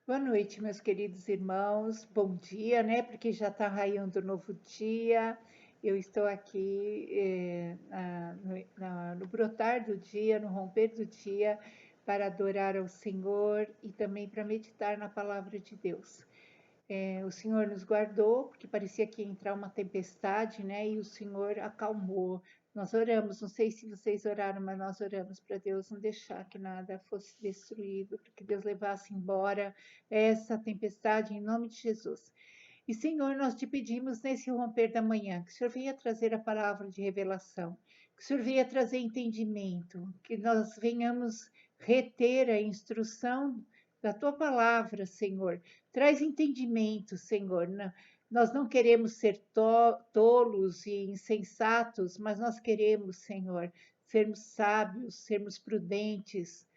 Boa noite, meus queridos irmãos. Bom dia, né? Porque já está raiando o novo dia. Eu estou aqui no brotar do dia, no romper do dia, para adorar ao Senhor e também para meditar na palavra de Deus. O Senhor nos guardou, porque parecia que ia entrar uma tempestade, né? E o Senhor acalmou. Nós oramos, não sei se vocês oraram, mas nós oramos para Deus não deixar que nada fosse destruído, para que Deus levasse embora essa tempestade em nome de Jesus. E Senhor, nós te pedimos nesse romper da manhã, que o Senhor venha trazer a palavra de revelação, que o Senhor venha trazer entendimento, que nós venhamos reter a instrução da tua palavra, Senhor. Traz entendimento, Senhor. Nós não queremos ser tolos e insensatos, mas nós queremos, Senhor, sermos sábios, sermos prudentes,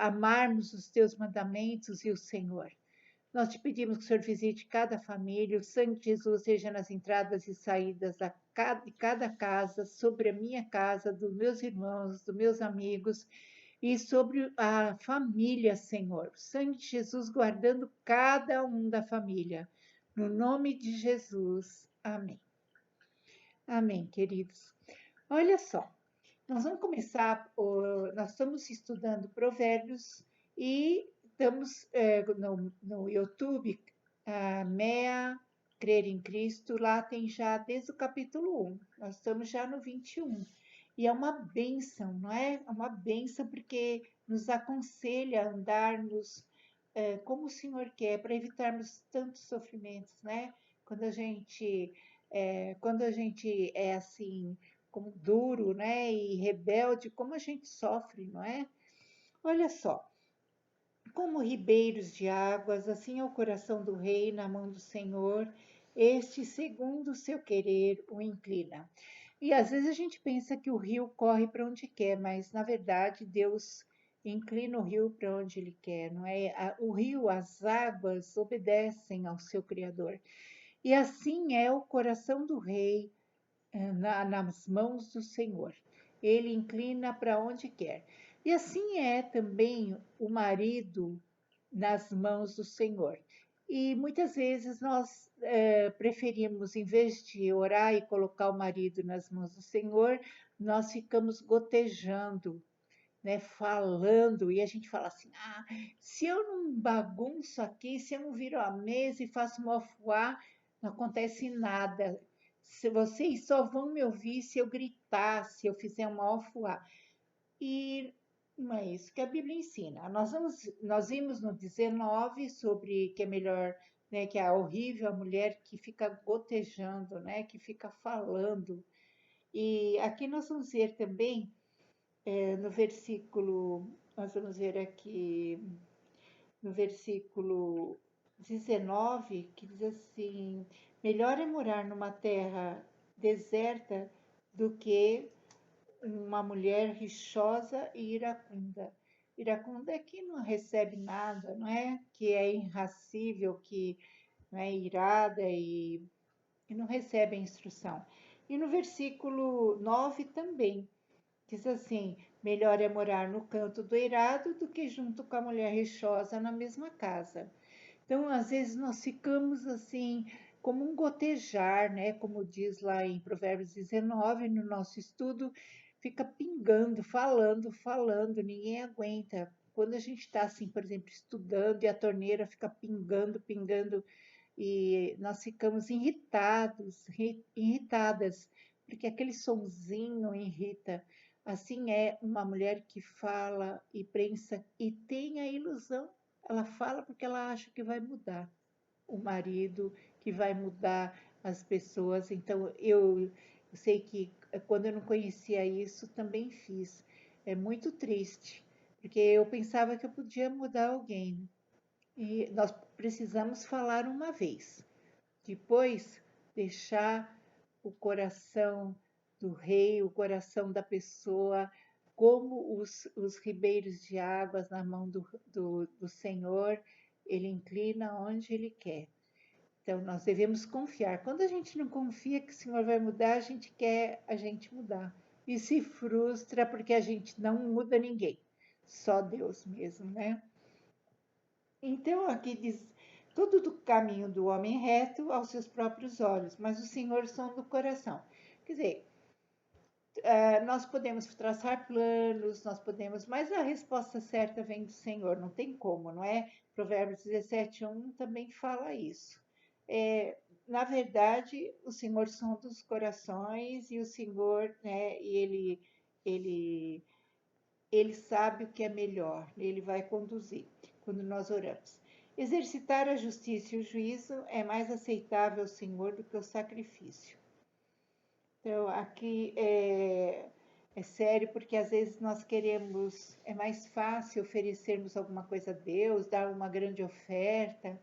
amarmos os teus mandamentos e o Senhor. Nós te pedimos que o Senhor visite cada família, o sangue de Jesus seja nas entradas e saídas de cada casa, sobre a minha casa, dos meus irmãos, dos meus amigos, e sobre a família, Senhor. O sangue de Jesus guardando cada um da família. No nome de Jesus. Amém. Amém, queridos. Olha só, nós vamos começar, nós estamos estudando Provérbios e estamos no YouTube, a MEA, Crer em Cristo, lá tem já desde o capítulo 1, nós estamos já no 21. E é uma bênção, não é? É uma bênção porque nos aconselha a andarmos como o Senhor quer, para evitarmos tantos sofrimentos, né? Quando a gente é assim, como duro, né? E rebelde, como a gente sofre, não é? Olha só, como ribeiros de águas, assim é o coração do rei na mão do Senhor, este, segundo o seu querer, o inclina. E às vezes a gente pensa que o rio corre para onde quer, mas na verdade Deus inclina o rio para onde ele quer, não é? O rio, as águas obedecem ao seu Criador. E assim é o coração do rei nas mãos do Senhor. Ele inclina para onde quer. E assim é também o marido nas mãos do Senhor. E muitas vezes nós preferimos, em vez de orar e colocar o marido nas mãos do Senhor, nós ficamos gotejando, né, falando, e a gente fala assim: ah, se eu não bagunço aqui, se eu não viro a mesa e faço uma ofuá, não acontece nada. Se vocês só vão me ouvir se eu gritar, se eu fizer uma ofuá. E não é isso que a Bíblia ensina. Nós vimos no 19 sobre que é melhor, né, que é horrível a mulher que fica gotejando, né, que fica falando. E aqui nós vamos ver também no versículo, nós vamos ver aqui no versículo 19, que diz assim: melhor é morar numa terra deserta do que uma mulher rixosa e iracunda. Iracunda é que não recebe nada, não é? Que é irracível, que não é irada e não recebe a instrução. E no versículo 9 também, diz assim: melhor é morar no canto do eirado do que junto com a mulher rixosa na mesma casa. Então, às vezes, nós ficamos assim, como um gotejar, né? Como diz lá em Provérbios 19, no nosso estudo, fica pingando, falando, falando, ninguém aguenta. Quando a gente está, assim, por exemplo, estudando e a torneira fica pingando, pingando, e nós ficamos irritadas, porque aquele sonzinho irrita. Assim é uma mulher que fala e pensa e tem a ilusão. Ela fala porque ela acha que vai mudar o marido, que vai mudar as pessoas. Então, eu sei que quando eu não conhecia isso, também fiz. É muito triste, porque eu pensava que eu podia mudar alguém. E nós precisamos falar uma vez. Depois, deixar o coração do rei, o coração da pessoa, como os ribeiros de águas na mão do Senhor, ele inclina onde ele quer. Então, nós devemos confiar. Quando a gente não confia que o Senhor vai mudar, a gente quer a gente mudar. E se frustra porque a gente não muda ninguém. Só Deus mesmo, né? Então, aqui diz: todo do caminho do homem reto aos seus próprios olhos, mas o Senhor sonda o coração. Quer dizer, nós podemos traçar planos, nós podemos, mas a resposta certa vem do Senhor, não tem como, não é? Provérbios 17:1 também fala isso. Na verdade, o Senhor sonda os corações e o Senhor, né, ele, ele sabe o que é melhor, ele vai conduzir quando nós oramos. Exercitar a justiça e o juízo é mais aceitável ao Senhor do que o sacrifício. Então, aqui é sério, porque às vezes nós queremos, é mais fácil oferecermos alguma coisa a Deus, dar uma grande oferta,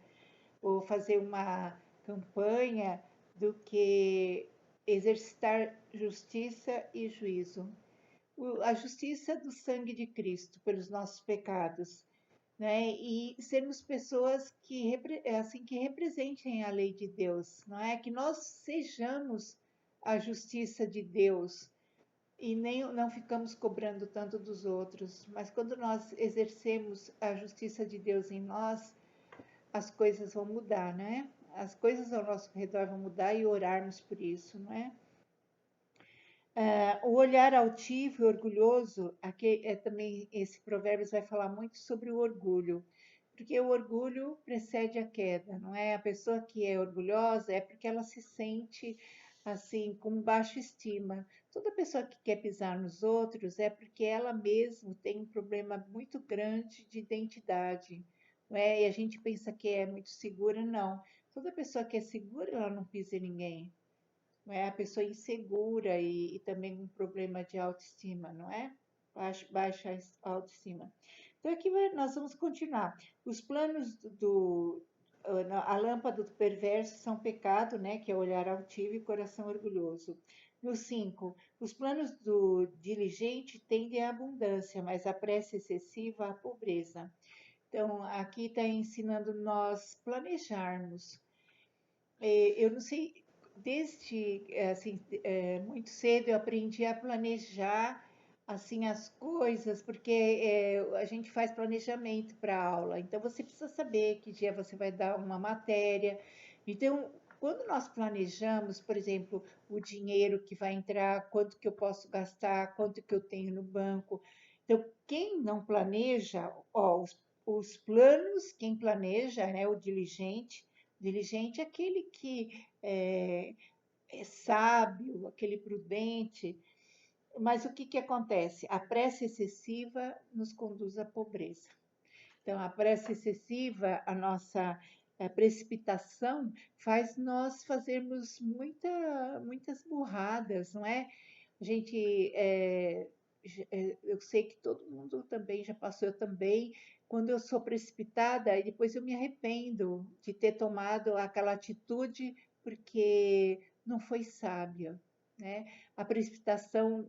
ou fazer uma campanha, do que exercitar justiça e juízo. A justiça do sangue de Cristo pelos nossos pecados, né? E sermos pessoas que assim que representem a lei de Deus, não é? Que nós sejamos a justiça de Deus e nem não ficamos cobrando tanto dos outros, mas quando nós exercemos a justiça de Deus em nós, as coisas vão mudar, né? As coisas ao nosso redor vão mudar e orarmos por isso, não é? O olhar altivo e orgulhoso, aqui é também esse provérbio vai falar muito sobre o orgulho, porque o orgulho precede a queda, não é? A pessoa que é orgulhosa é porque ela se sente assim com baixa estima. Toda pessoa que quer pisar nos outros é porque ela mesma tem um problema muito grande de identidade, não é? E a gente pensa que é muito segura, não. Toda pessoa que é segura, ela não pisa em ninguém, não é? A pessoa insegura e também um problema de autoestima, não é? Baixa autoestima. Então, aqui nós vamos continuar. Os planos a lâmpada do perverso são pecado, né? Que é olhar altivo e coração orgulhoso. No 5, os planos do diligente tendem à abundância, mas a pressa excessiva à pobreza. Então, aqui está ensinando nós planejarmos. Eu não sei, desde assim, muito cedo eu aprendi a planejar assim as coisas, porque a gente faz planejamento para aula. Então você precisa saber que dia você vai dar uma matéria. Então, quando nós planejamos, por exemplo, o dinheiro que vai entrar, quanto que eu posso gastar, quanto que eu tenho no banco. Então, quem não planeja, ó, os planos, quem planeja, né, o diligente. Diligente é aquele que é sábio, aquele prudente. Mas o que, que acontece? A pressa excessiva nos conduz à pobreza. Então, a pressa excessiva, a nossa precipitação, faz nós fazermos muitas burradas, não é? A gente, eu sei que todo mundo também já passou, eu também, quando eu sou precipitada, e depois eu me arrependo de ter tomado aquela atitude porque não foi sábia, né? A precipitação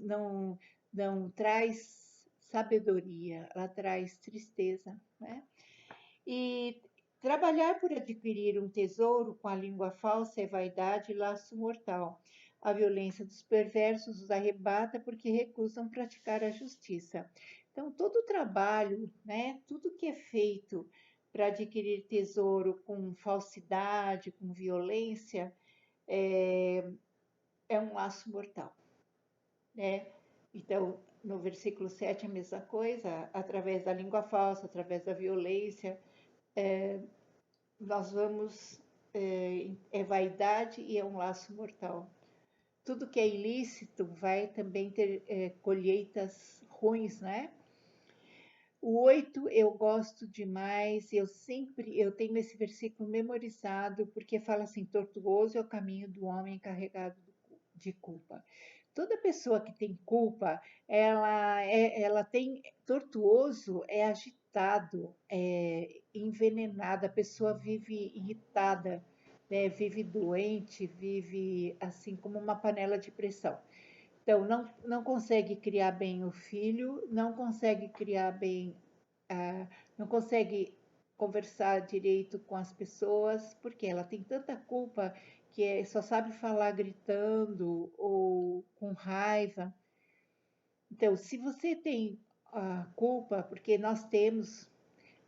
não traz sabedoria, ela traz tristeza, né? E trabalhar por adquirir um tesouro com a língua falsa é vaidade e laço mortal. A violência dos perversos os arrebata porque recusam praticar a justiça. Então, todo o trabalho, né, tudo que é feito para adquirir tesouro com falsidade, com violência, é um laço mortal, né? Então, no versículo 7 a mesma coisa, através da língua falsa, através da violência, nós vamos, é vaidade e é um laço mortal. Tudo que é ilícito vai também ter colheitas ruins, né? O 8 eu gosto demais, eu tenho esse versículo memorizado, porque fala assim: tortuoso é o caminho do homem carregado de culpa. Toda pessoa que tem culpa, ela tem, tortuoso é agitado, é envenenado, a pessoa vive irritada, né? Vive doente, vive assim como uma panela de pressão. Então, não consegue criar bem o filho, não consegue criar bem, não consegue conversar direito com as pessoas, porque ela tem tanta culpa que só sabe falar gritando ou com raiva. Então, se você tem a culpa, porque nós temos,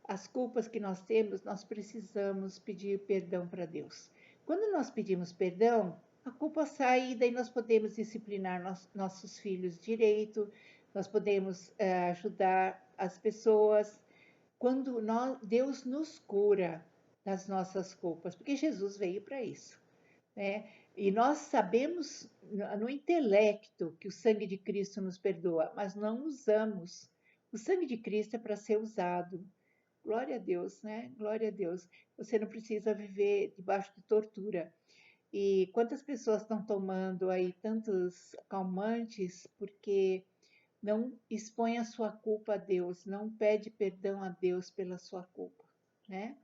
as culpas que nós temos, nós precisamos pedir perdão para Deus. Quando nós pedimos perdão, a culpa sai e daí nós podemos disciplinar nossos filhos direito, nós podemos ajudar as pessoas. Quando Deus nos cura das nossas culpas, porque Jesus veio para isso, né? E nós sabemos no intelecto que o sangue de Cristo nos perdoa, mas não usamos. O sangue de Cristo é para ser usado. Glória a Deus, né? Glória a Deus. Você não precisa viver debaixo de tortura. E quantas pessoas estão tomando aí tantos calmantes porque não expõe a sua culpa a Deus, não pede perdão a Deus pela sua culpa, né?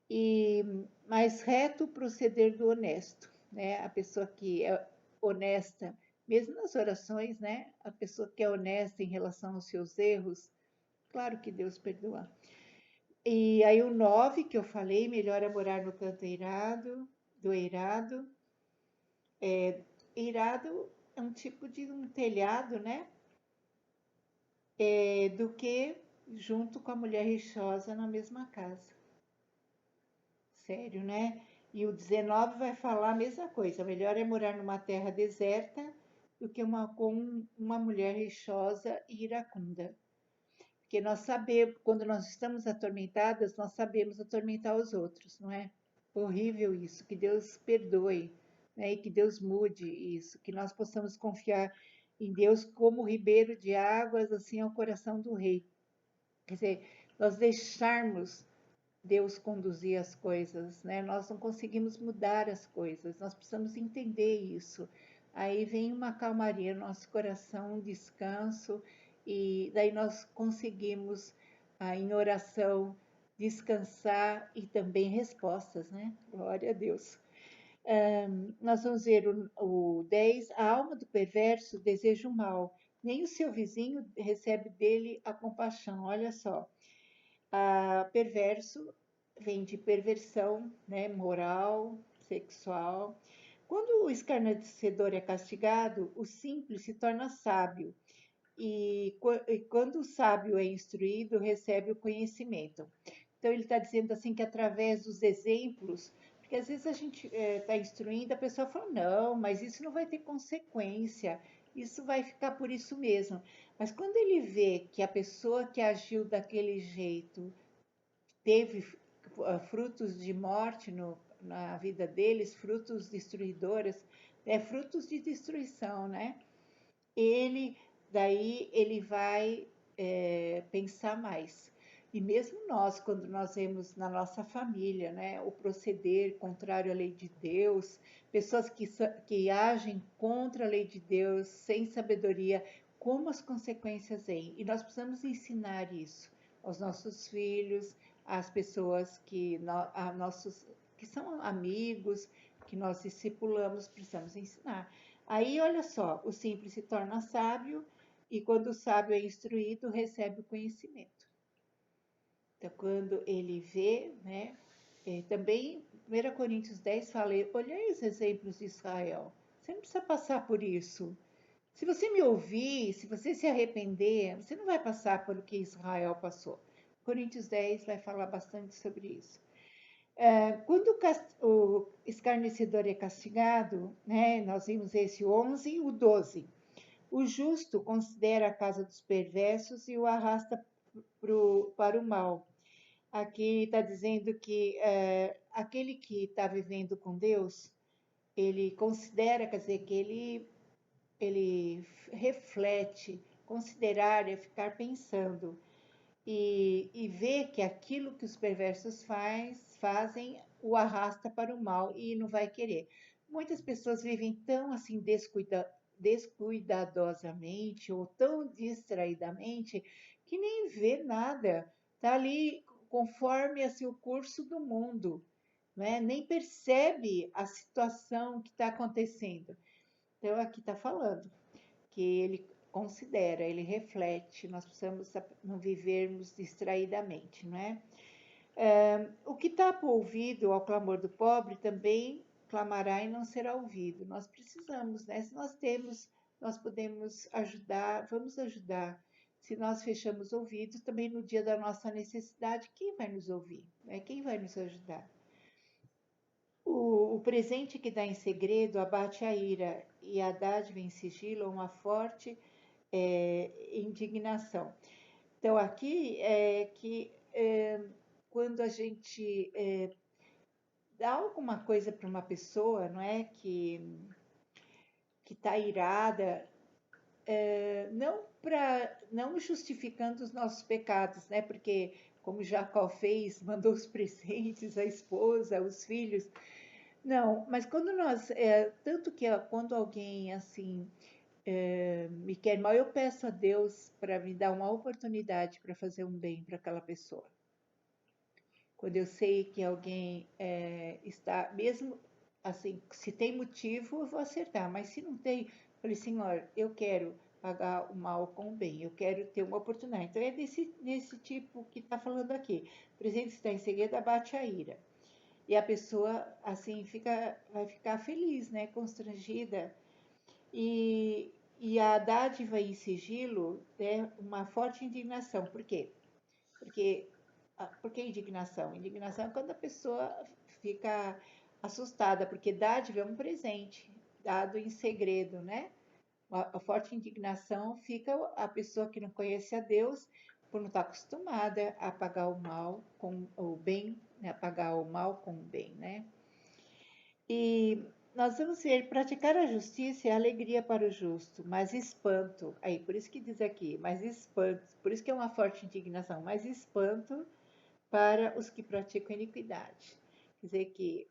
E mais reto proceder do honesto, né? A pessoa que é honesta, mesmo nas orações, né? A pessoa que é honesta em relação aos seus erros, claro que Deus perdoa. E aí o 9 que eu falei, melhor é morar no canto eirado, do eirado. Eirado é um tipo de um telhado, né? Do que junto com a mulher rixosa na mesma casa. Sério, né? E o 19 vai falar a mesma coisa. Melhor é morar numa terra deserta do que com uma mulher rixosa e iracunda. Porque nós sabemos, quando nós estamos atormentadas, nós sabemos atormentar os outros, não é? Horrível isso. Que Deus perdoe, né? E que Deus mude isso. Que nós possamos confiar em Deus como ribeiro de águas, assim ao coração do rei. Quer dizer, nós deixarmos Deus conduzir as coisas, né? Nós não conseguimos mudar as coisas, nós precisamos entender isso. Aí vem uma calmaria no nosso coração, um descanso, e daí nós conseguimos, em oração, descansar e também respostas, né? Glória a Deus. Nós vamos ver o 10, a alma do perverso deseja o mal, nem o seu vizinho recebe dele a compaixão. Olha só, perverso vem de perversão, né, moral, sexual. Quando o escarnecedor é castigado, o simples se torna sábio. E quando o sábio é instruído, recebe o conhecimento. Então, ele está dizendo assim que através dos exemplos, porque às vezes a gente está instruindo, a pessoa fala, não, mas isso não vai ter consequência, isso vai ficar por isso mesmo. Mas quando ele vê que a pessoa que agiu daquele jeito teve frutos de morte na vida deles, frutos destruidores, frutos de destruição, né? Daí ele vai pensar mais. E mesmo nós, quando nós vemos na nossa família, né, o proceder contrário à lei de Deus, pessoas que agem contra a lei de Deus, sem sabedoria, como as consequências vêm. E nós precisamos ensinar isso aos nossos filhos, às pessoas que são amigos, que nós discipulamos, precisamos ensinar. Aí, olha só, o simples se torna sábio e quando o sábio é instruído, recebe o conhecimento. Então, quando ele vê, né, também 1 Coríntios 10 fala, olhai os exemplos de Israel, você não precisa passar por isso. Se você me ouvir, se você se arrepender, você não vai passar por o que Israel passou. Coríntios 10 vai falar bastante sobre isso. Quando o escarnecedor é castigado, né, nós vimos esse 11 e o 12. O justo considera a casa dos perversos e o arrasta para o mal. Aqui está dizendo que aquele que está vivendo com Deus, ele considera, quer dizer, que ele reflete, considerar é ficar pensando e ver que aquilo que os perversos fazem o arrasta para o mal e não vai querer. Muitas pessoas vivem tão assim descuidadosamente ou tão distraidamente que nem vê nada, está ali conforme assim, o curso do mundo, né? Nem percebe a situação que está acontecendo. Então, aqui está falando que ele considera, ele reflete, nós precisamos não vivermos distraidamente, não é? O que tapa o ouvido ao clamor do pobre também clamará e não será ouvido. Nós precisamos, né? Se nós temos, nós podemos ajudar, vamos ajudar. se nós fechamos ouvidos, também no dia da nossa necessidade, quem vai nos ouvir? Né? Quem vai nos ajudar? O presente que dá em segredo abate a ira, e a dádiva em sigilo uma forte indignação. Então, aqui é que quando a gente dá alguma coisa para uma pessoa, não é, que está irada, não justificando os nossos pecados, né? Porque como Jacó fez, mandou os presentes, a esposa, os filhos. Não, mas quando nós, tanto que quando alguém assim me quer mal, eu peço a Deus para me dar uma oportunidade para fazer um bem para aquela pessoa. Quando eu sei que alguém está, mesmo assim, se tem motivo, eu vou acertar, mas se não tem, eu falei, Senhor, eu quero pagar o mal com o bem, eu quero ter uma oportunidade. Então é desse tipo que está falando aqui. O presente está em segredo, abate a ira. E a pessoa, assim, vai ficar feliz, né? Constrangida. E a dádiva em sigilo é uma forte indignação. Por quê? Porque, por que indignação? Indignação é quando a pessoa fica assustada, porque dádiva é um presente dado em segredo, né? A forte indignação fica a pessoa que não conhece a Deus por não estar acostumada a pagar o mal com o bem, né? A pagar o mal com o bem, né? E nós vamos ver, praticar a justiça é alegria para o justo, mas espanto, aí por isso que diz aqui, mas espanto, por isso que é uma forte indignação, mas espanto para os que praticam iniquidade. Quer dizer que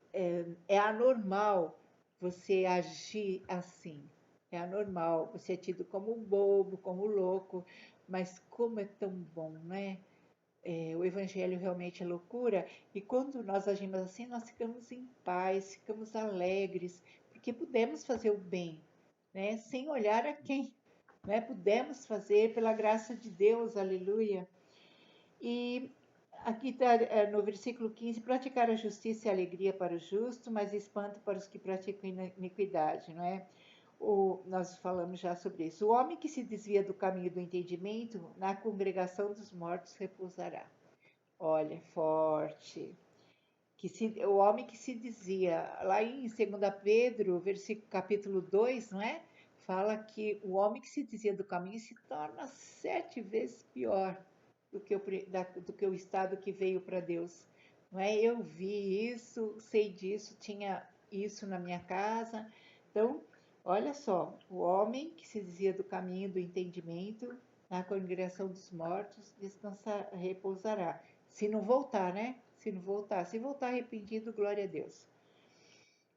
é anormal você agir assim, é anormal, você é tido como bobo, como louco, mas como é tão bom, né? O evangelho realmente é loucura, e quando nós agimos assim, nós ficamos em paz, ficamos alegres, porque pudemos fazer o bem, né? Sem olhar a quem, né? Pudemos fazer pela graça de Deus, aleluia. E aqui está no versículo 15: praticar a justiça é alegria para o justo, mas espanto para os que praticam iniquidade, não é? Nós falamos já sobre isso. O homem que se desvia do caminho do entendimento, na congregação dos mortos repousará. Olha, forte. O homem que se desvia, lá em 2 Pedro, versículo, capítulo 2, não é? Fala que o homem que se desvia do caminho se torna 7 vezes pior do que o estado que veio para Deus. Não é? Eu vi isso, sei disso, tinha isso na minha casa. Então, olha só, o homem que se desvia do caminho do entendimento, na congregação dos mortos, repousará. Se não voltar, né? Se não voltar, se voltar arrependido, glória a Deus.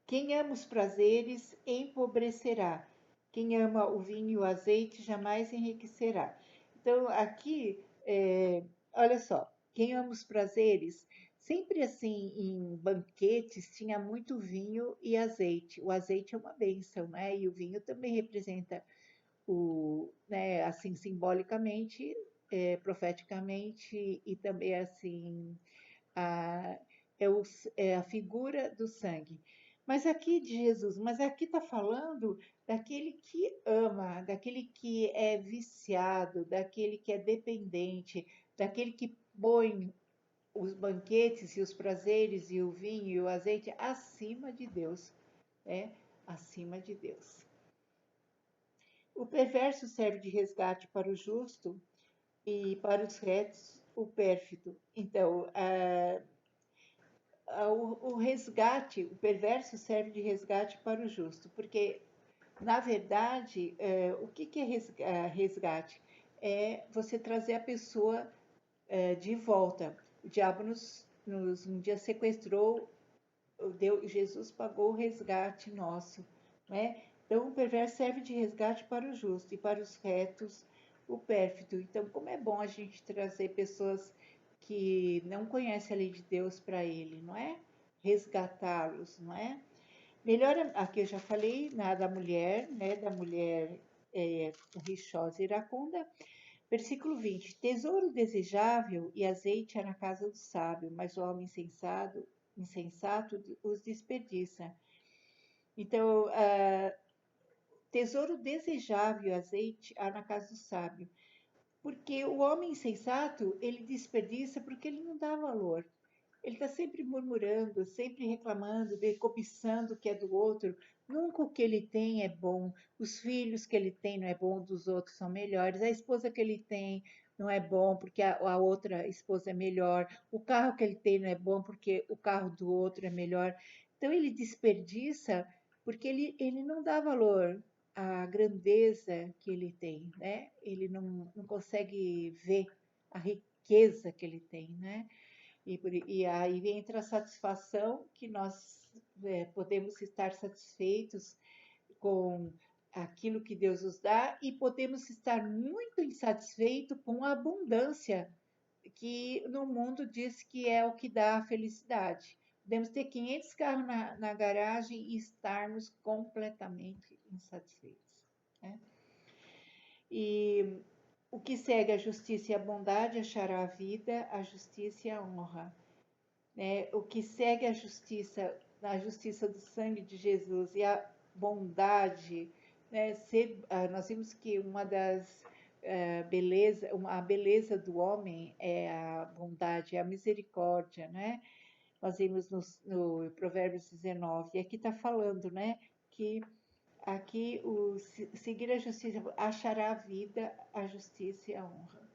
Quem ama os prazeres empobrecerá. Quem ama o vinho e o azeite jamais enriquecerá. Então, aqui, olha só, quem ama os prazeres, sempre assim, em banquetes, tinha muito vinho e azeite. O azeite é uma bênção, né? E o vinho também representa né, assim, simbolicamente, profeticamente, e também, assim, a, é a figura do sangue. Mas aqui de Jesus, mas aqui está falando daquele que ama, daquele que é viciado, daquele que é dependente, daquele que põe os banquetes e os prazeres e o vinho e o azeite acima de Deus, né? Acima de Deus. O perverso serve de resgate para o justo e para os retos o pérfido. Então, o resgate, o perverso serve de resgate para o justo, porque, na verdade, o que é resgate? É você trazer a pessoa de volta. O diabo um dia sequestrou, Jesus pagou o resgate nosso, né? Então, o perverso serve de resgate para o justo e para os retos o pérfido. Então, como é bom a gente trazer pessoas que não conhecem a lei de Deus para ele, não é? Resgatá-los, não é? Melhor, aqui eu já falei da mulher, né? Da mulher rixosa e iracunda. Versículo 20: tesouro desejável e azeite há na casa do sábio, mas o homem insensato os desperdiça. Então, tesouro desejável e azeite há na casa do sábio. Porque o homem insensato, ele desperdiça porque ele não dá valor. Ele está sempre murmurando, sempre reclamando, cobiçando o que é do outro. Nunca o que ele tem é bom. Os filhos que ele tem não é bom, dos outros são melhores. A esposa que ele tem não é bom porque a outra esposa é melhor. O carro que ele tem não é bom porque o carro do outro é melhor. Então ele desperdiça porque ele não dá valor à grandeza que ele tem, né? Ele não consegue ver a riqueza que ele tem, né? E aí entra a satisfação que nós podemos estar satisfeitos com aquilo que Deus nos dá e podemos estar muito insatisfeitos com a abundância que no mundo diz que é o que dá a felicidade. Podemos ter 500 carros na garagem e estarmos completamente insatisfeitos, né? E o que segue a justiça e a bondade achará a vida, a justiça e a honra, né? O que segue a justiça do sangue de Jesus e a bondade, né? Nós vimos que uma das a beleza do homem é a bondade, é a misericórdia, né? Nós vimos no Provérbios 19, e aqui está falando, né? Que aqui seguir a justiça achará a vida, a justiça e a honra.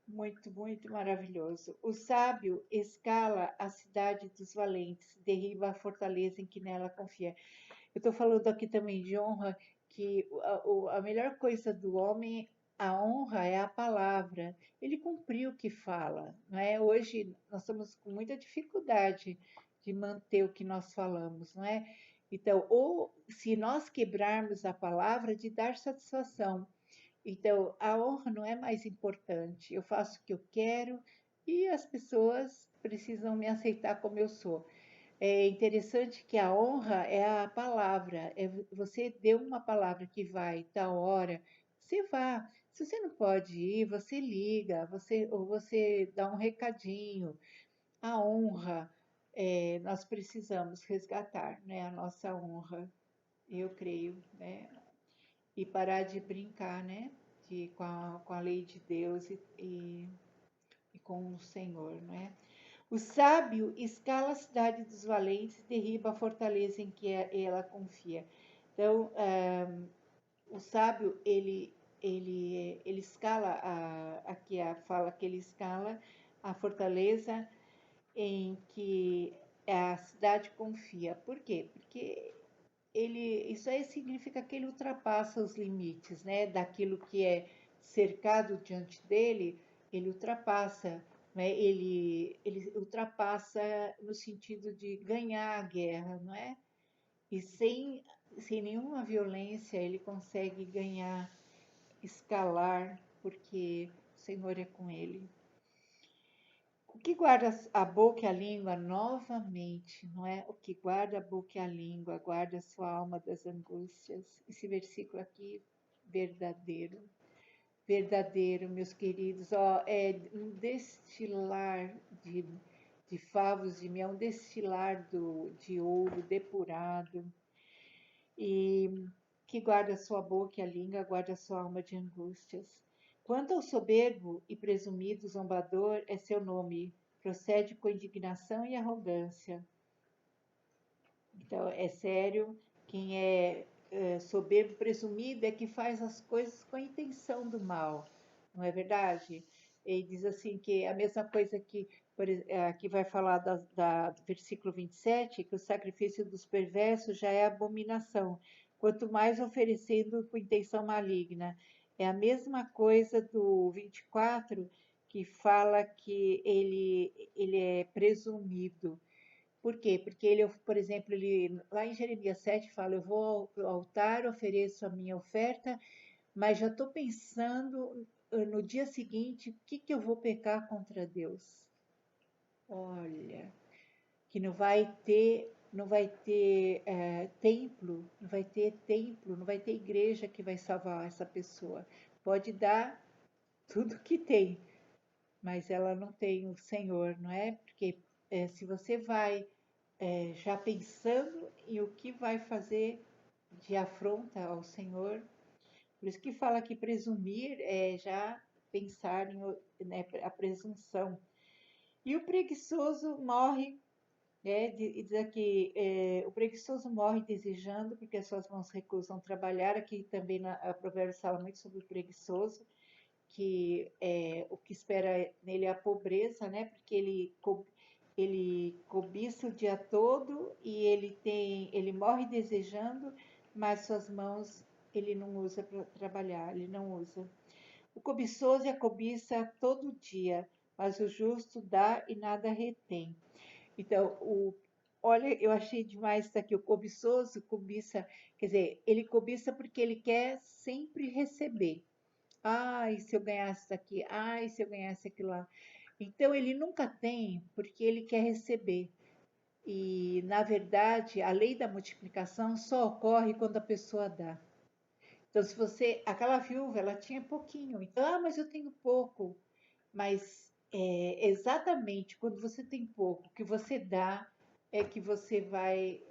Muito, muito maravilhoso. O sábio escala a cidade dos valentes, derriba a fortaleza em que nela confia. Eu estou falando aqui também de honra, que a melhor coisa do homem, a honra é a palavra. Ele cumpriu o que fala, não é? Hoje nós estamos com muita dificuldade de manter o que nós falamos, não é? Então, ou se nós quebrarmos a palavra, de dar satisfação. Então, a honra não é mais importante. Eu faço o que eu quero e as pessoas precisam me aceitar como eu sou. É interessante que a honra é a palavra. Você deu uma palavra que vai tal hora, você vá. Se você não pode ir, você liga, ou você dá um recadinho. A honra, nós precisamos resgatar, né? A nossa honra, eu creio, né? E parar de brincar, né? Com a lei de Deus e com o Senhor, né? O sábio escala a cidade dos valentes, derriba a fortaleza em que ela confia. Então, o sábio, ele escala, aqui fala que ele escala a fortaleza em que a cidade confia. Por quê? Porque isso aí significa que ele ultrapassa os limites, né? Daquilo que é cercado diante dele, ele ultrapassa, né? Ele ultrapassa no sentido de ganhar a guerra, não é? E sem nenhuma violência ele consegue ganhar, escalar, porque o Senhor é com ele. O que guarda a boca e a língua novamente, não é? O que guarda a boca e a língua, guarda a sua alma das angústias. Esse versículo aqui, verdadeiro. Verdadeiro, meus queridos, ó, é um destilar de favos de mel, um destilar de ouro depurado, e que guarda a sua boca e a língua, guarda a sua alma de angústias. Quanto ao soberbo e presumido zombador é seu nome, procede com indignação e arrogância. Então, é sério, quem é soberbo, presumido, é que faz as coisas com a intenção do mal, não é verdade? Ele diz assim que a mesma coisa que vai falar do versículo 27, que o sacrifício dos perversos já é abominação, quanto mais oferecendo com intenção maligna. É a mesma coisa do 24, que fala que ele é presumido. Por quê? Porque ele, por exemplo, lá em Jeremias 7 fala: Eu vou ao altar, ofereço a minha oferta, mas já estou pensando no dia seguinte o que eu vou pecar contra Deus. Olha, que não vai ter templo, não vai ter igreja que vai salvar essa pessoa. Pode dar tudo que tem, mas ela não tem o Senhor, não é? Porque se você vai já pensando em o que vai fazer de afronta ao Senhor. Por isso que fala que presumir é já pensar em, né, a presunção. E o preguiçoso morre, né, diz aqui, o preguiçoso morre desejando, porque as suas mãos recusam trabalhar. Aqui também a Provérbios fala muito sobre o preguiçoso, que o que espera nele é a pobreza, né? Porque ele cobiça o dia todo e ele morre desejando, mas suas mãos ele não usa para trabalhar, ele não usa. O cobiçoso e a cobiça todo dia, mas o justo dá e nada retém. Então, olha, eu achei demais isso aqui. O cobiçoso cobiça, quer dizer, ele cobiça porque ele quer sempre receber. Ai, se eu ganhasse isso aqui, ai, se eu ganhasse aquilo lá. Então, ele nunca tem porque ele quer receber. E, na verdade, a lei da multiplicação só ocorre quando a pessoa dá. Então, se você, aquela viúva, ela tinha pouquinho, então, mas eu tenho pouco. Mas exatamente quando você tem pouco, que você dá, é que você vai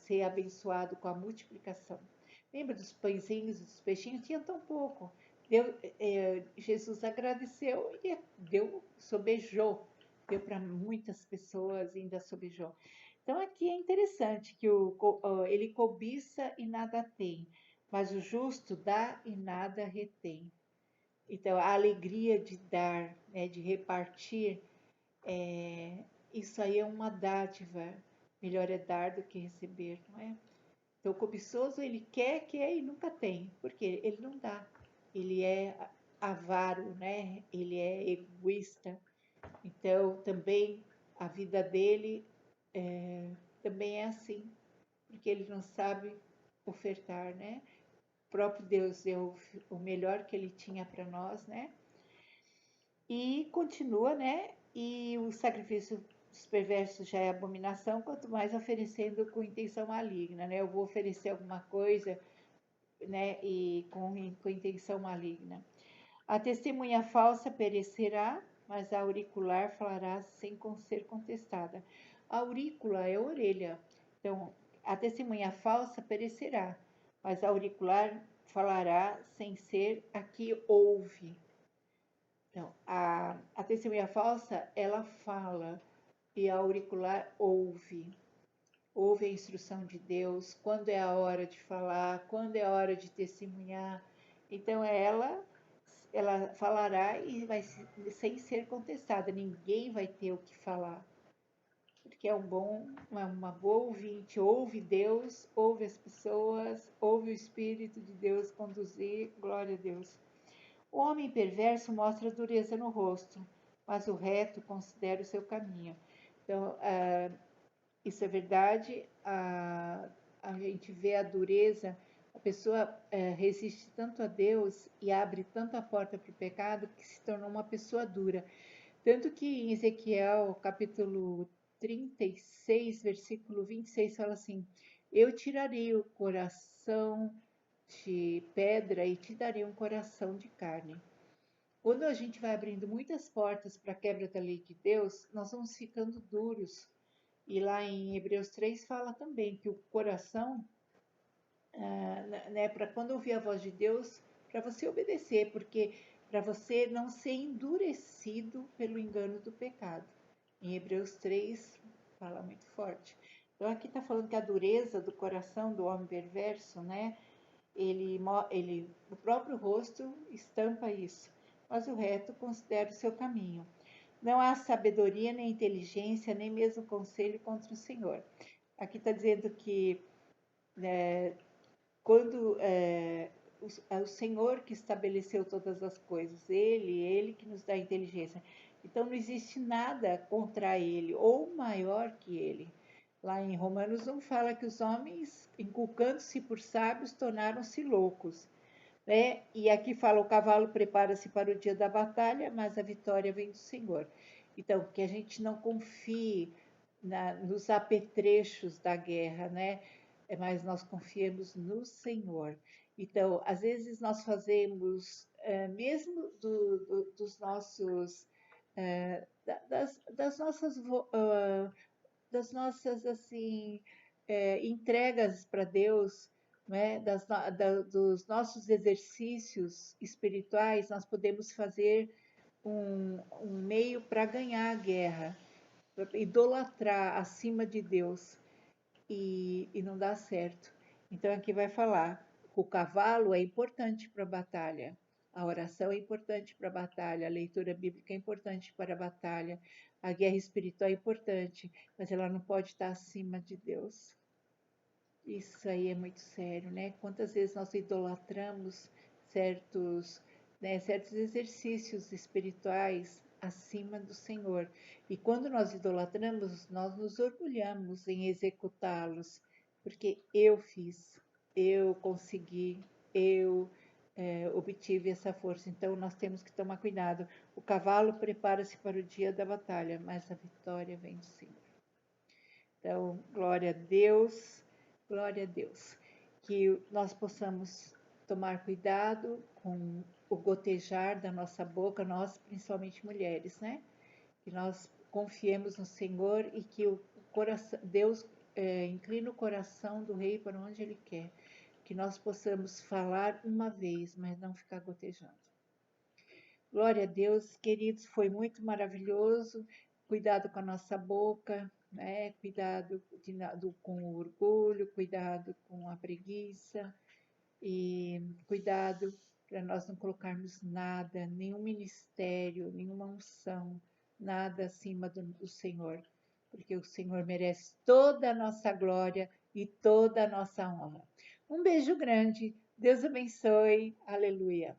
ser abençoado com a multiplicação. Lembra dos pãezinhos, dos peixinhos? Tinha tão pouco. Jesus agradeceu e deu, sobejou, deu para muitas pessoas e ainda sobejou. Então aqui é interessante que ele cobiça e nada tem, mas o justo dá e nada retém. Então, a alegria de dar, né, de repartir, isso aí é uma dádiva. Melhor é dar do que receber, não é? Então, o cobiçoso, ele quer e nunca tem, porque ele não dá. Ele é avaro, né? Ele é egoísta. Então, também a vida dele também é assim, porque ele não sabe ofertar, né? O próprio Deus deu o melhor que ele tinha para nós, né? E continua, né? E o sacrifício dos perversos já é abominação, quanto mais oferecendo com intenção maligna, né? Eu vou oferecer alguma coisa, né? E com intenção maligna. A testemunha falsa perecerá, mas a auricular falará sem ser contestada. A aurícula é a orelha. Então, a testemunha falsa perecerá, mas a auricular falará sem ser a que ouve. Então, a testemunha falsa, ela fala e a auricular ouve. Ouve a instrução de Deus, quando é a hora de falar, quando é a hora de testemunhar. Então, ela falará e vai sem ser contestada. Ninguém vai ter o que falar. Porque é uma boa ouvinte. Ouve Deus, ouve as pessoas, ouve o Espírito de Deus conduzir. Glória a Deus. O homem perverso mostra dureza no rosto, mas o reto considera o seu caminho. Então, isso é verdade. A gente vê a dureza, a pessoa resiste tanto a Deus e abre tanto a porta para o pecado que se tornou uma pessoa dura. Tanto que em Ezequiel, capítulo 36, versículo 26, fala assim: Eu tirarei o coração de pedra e te darei um coração de carne. Quando a gente vai abrindo muitas portas para a quebra da lei de Deus, nós vamos ficando duros. E lá em Hebreus 3 fala também que o coração, né, para quando ouvir a voz de Deus, para você obedecer, porque para você não ser endurecido pelo engano do pecado. Em Hebreus 3 fala muito forte. Então aqui está falando que a dureza do coração do homem perverso, né, o próprio rosto estampa isso, mas o reto considera o seu caminho. Não há sabedoria, nem inteligência, nem mesmo conselho contra o Senhor. Aqui está dizendo que quando o Senhor que estabeleceu todas as coisas, Ele que nos dá inteligência. Então não existe nada contra Ele ou maior que Ele. Lá em Romanos 1 fala que os homens, inculcando-se por sábios, tornaram-se loucos. Né? E aqui fala: o cavalo prepara-se para o dia da batalha, mas a vitória vem do Senhor. Então, que a gente não confie nos apetrechos da guerra, né? Mas nós confiemos no Senhor. Então, às vezes nós fazemos, mesmo dos nossos, das nossas assim entregas para Deus, não é? Dos nossos exercícios espirituais, nós podemos fazer um meio para ganhar a guerra, idolatrar acima de Deus e não dá certo. Então aqui vai falar, o cavalo é importante para a batalha, a oração é importante para a batalha, a leitura bíblica é importante para a batalha, a guerra espiritual é importante, mas ela não pode estar acima de Deus. Isso aí é muito sério, né? Quantas vezes nós idolatramos certos, né, certos exercícios espirituais acima do Senhor. E quando nós idolatramos, nós nos orgulhamos em executá-los, porque eu fiz, eu consegui, eu obtive essa força. Então nós temos que tomar cuidado. O cavalo prepara-se para o dia da batalha, mas a vitória vem do Senhor. Então, glória a Deus, glória a Deus. Que nós possamos tomar cuidado com o gotejar da nossa boca, nós, principalmente mulheres, né? Que nós confiemos no Senhor e que o coração, Deus inclina o coração do rei para onde ele quer. Que nós possamos falar uma vez, mas não ficar gotejando. Glória a Deus, queridos, foi muito maravilhoso. Cuidado com a nossa boca, né? Cuidado com o orgulho, cuidado com a preguiça e cuidado para nós não colocarmos nada, nenhum ministério, nenhuma unção, nada acima do Senhor, porque o Senhor merece toda a nossa glória e toda a nossa honra. Um beijo grande, Deus abençoe, aleluia.